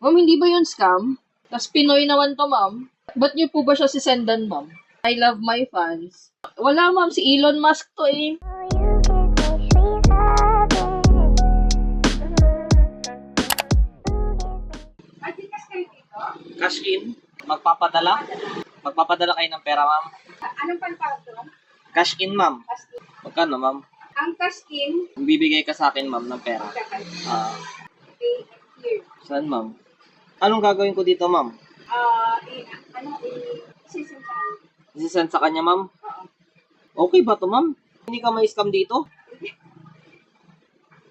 Ma'am, hindi ba yun scam? Tas Pinoy naman to, ma'am. Ba't niyo po ba siya sisendan, ma'am? I love my fans. Wala, ma'am. Si Elon Musk to eh. Cash in? Magpapadala? Magpapadala kayo ng pera, ma'am? Anong palpag doon? Cash in, ma'am. Magkano, ma'am? Ang taskin, Bibigay ka sa akin, ma'am, ng pera. Ah, pay here. saan, ma'am? Anong gagawin ko dito, ma'am? Isisimpan. Isisend sa kanya, ma'am? Okay ba to, ma'am? Hindi ka may scam dito?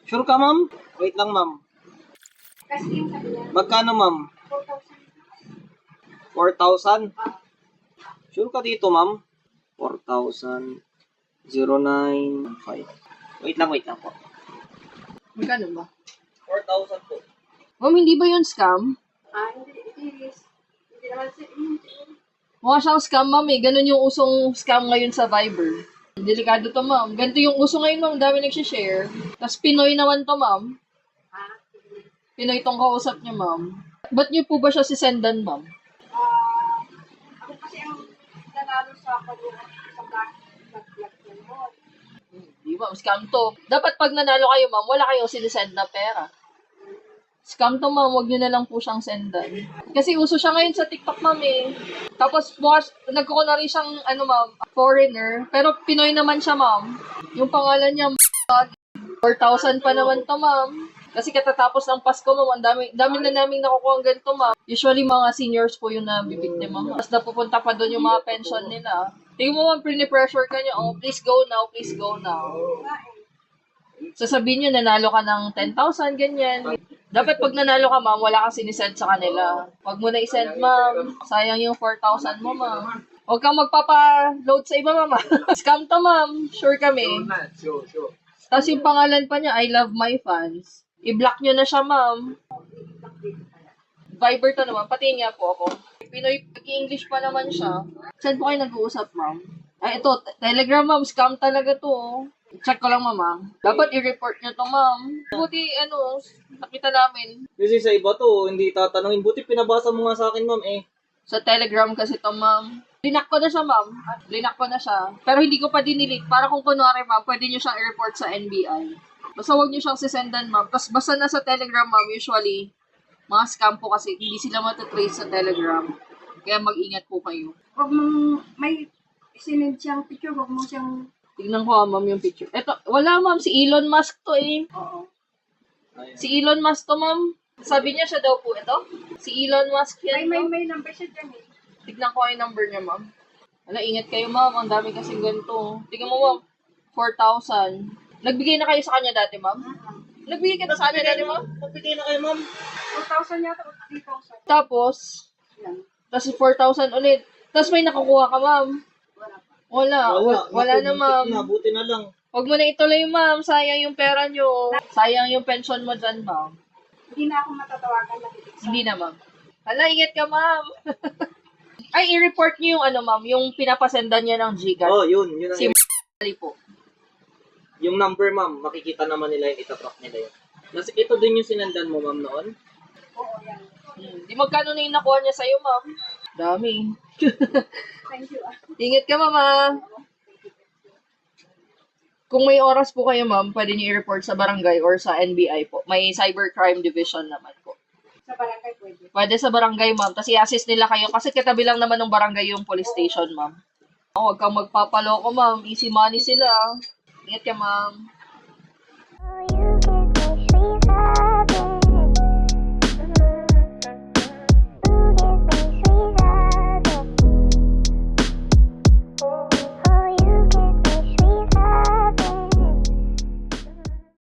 Sure ka, ma'am? Wait lang, ma'am. Taskin sa nila, Magkano, ma'am? 4,000. 4,000? Sure ka dito, ma'am? 4,000. 095. Wait lang po. Magkano ba? 4,000 po. Ma'am, hindi ba yun scam? Hindi is. Hindi naman Mukha siyang scam, ma'am eh. Ganun yung usong scam ngayon sa Viber. Delikado to, ma'am. Ganito yung uso ngayon, ma'am. Dami nagsishare. Tapos Pinoy naman to, ma'am. Pinoy tong kausap niya, ma'am. Ba't niyo po ba siya sisendan, ma'am? ako kasi ang nanalo sa pag-uhat sa black mo. Hindi, ma'am. Scam to. Dapat pag nanalo kayo, ma'am, wala kayong sinisend na pera. Scam to, ma'am. Huwag niyo na lang po siyang sendan. Kasi uso siya ngayon sa TikTok, ma'am eh. Tapos, nagkukunwari siyang, ma'am, foreigner. Pero Pinoy naman siya, ma'am. Yung pangalan niya, 4,000 pa naman to, ma'am. Kasi katatapos ng Pasko, ma'am, ang dami na namin nakukuha ang ganito, ma'am. Usually, mga seniors po yung nabibiktima, ma'am. Tapos napupunta pa doon yung mga pension nila. Tingnan mo, ma'am, pressure ka niya. Oh, please go now, please go now. Sasabihin nyo, nanalo ka ng 10,000, ganyan. Dapat pag nanalo ka, ma'am, wala kang sinisend sa kanila. Huwag mo na isend, ma'am. Sayang yung 4,000 mo, ma'am. Huwag kang magpapa-load sa iba, ma'am. Scam to, ma'am. Sure kami. Sure. Tapos yung pangalan pa niya, I love my fans. I-block nyo na siya, ma'am. Viber to naman. Pati nga po ako. Pinoy, English pa naman siya. Saan po kayo nag-uusap, ma'am? Ay, ito, Telegram, ma'am. Scam talaga to. Check ko lang, ma'am. Dapat i-report nyo to, ma'am. Buti, nakita namin. Kasi sa iba to, hindi tatanungin. Buti pinabasa mo nga sa akin, ma'am eh. Sa Telegram kasi to, ma'am. Linak ko na siya, ma'am. Linak ko na siya. Pero hindi ko pa dinilit. Para kung kunwari, ma'am, pwede nyo siyang i-report sa NBI. Basta huwag nyo siyang sisendan, ma'am. Tapos basta na sa Telegram, ma'am, usually, mga scam po kasi hindi sila matatrace sa Telegram. Kaya mag-ingat po kayo. Huwag mong may sinend siyang picture, huwag mo siyang Tignan ko, ma'am, yung picture. Eto, wala, ma'am. Si Elon Musk to eh. oo. Si Elon Musk to, ma'am. Sabi niya siya daw po ito. Si Elon Musk yan, no? May number siya dyan eh. Tignan ko yung number niya, ma'am. Wala, ingat kayo, ma'am. Ang dami kasing ganito. Tignan mo, ma'am. 4,000. Nagbigay na kayo sa kanya dati, ma'am? Nagbigay ka na sa kanya dati, ma'am? Magbigay na kayo, ma'am. 4,000 yata o 3,000. Tapos, Yan. tapos 4,000 ulit. Tapos may nakukuha ka, ma'am. Wala pa. Wala na, ma'am. Buti na lang. Huwag mo na ituloy, ma'am. Sayang yung pera nyo. Sayang yung pension mo dyan, ma'am. Hindi na ako matatawagan na Hindi na, ma'am. Hala, ingat ka, ma'am. Ay, i-report nyo yung ma'am, yung pinapasendan niya ng Gcash. Oh, yun ang Si Mali po. yung number, ma'am. Makikita naman nila yung itatrack nila yun. Ito din yung sinandan mo, ma'am, noon. Oo, yan. Di magkano na yung nakuha niya sa'yo, ma'am? Dami. Thank you. Ingat ka, mama. Kung may oras po kayo, ma'am, pwede niyo i-report sa barangay or sa NBI po. May cybercrime division naman po. Sa barangay pwede. Pwede sa barangay, ma'am. Tapos i-assist nila kayo. Kasi katabi lang naman ng barangay yung police station, ma'am. Huwag kang magpapaloko, ma'am. Easy money sila. Ingat ka, ma'am.